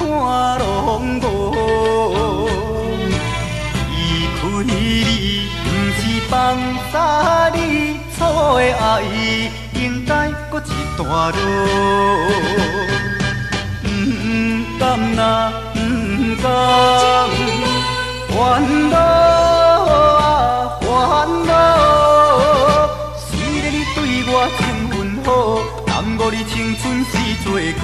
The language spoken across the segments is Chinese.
拢无。伊开你，不是放洒你，错的爱应该搁一段路。不甘呐，不甘，烦恼啊烦恼。虽然你对我情分好，耽误你青春是罪过。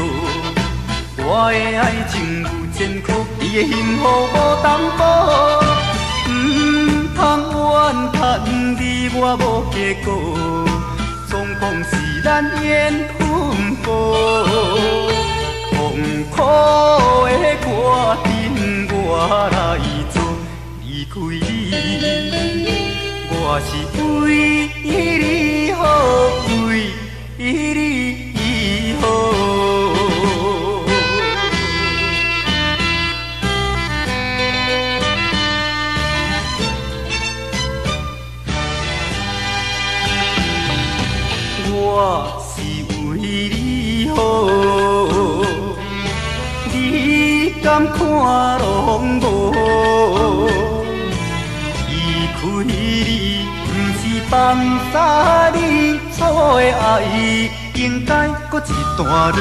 我的爱情有前科，你的幸福无担保。不通怨叹你我无结果，总讲是咱缘分薄。痛苦的歌阵我来做，离开你，我是为你好，为你好。我是为你好，你敢看拢无？离开你，不是放洒你，错的爱应该搁一段路。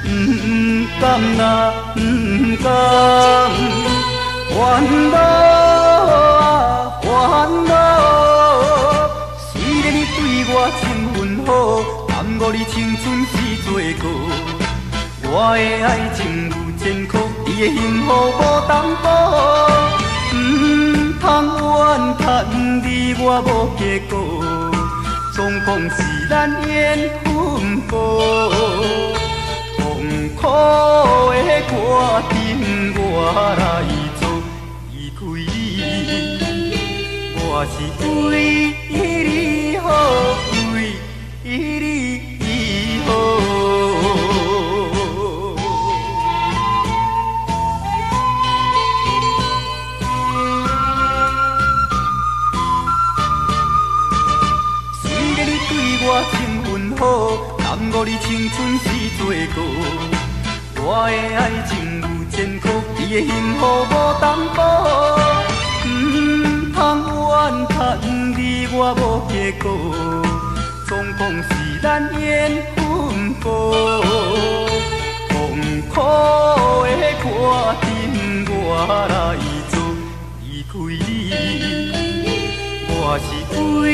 不甘呐，不甘，烦恼啊烦恼。虽然你对我情分好，耽误你青春是罪过。我的爱情有前科，你的幸福无担保。不通怨叹你我无结果，总讲是咱缘分薄。痛苦的歌阵我来做，离开你，我是为你好，为你好。虽然你对我情分好，耽误你青春是罪过。我的爱情有前科，你的幸福无担保。不通怨叹你我无结果，总讲是咱缘分薄。痛苦的歌阵我来做，离开你，我是为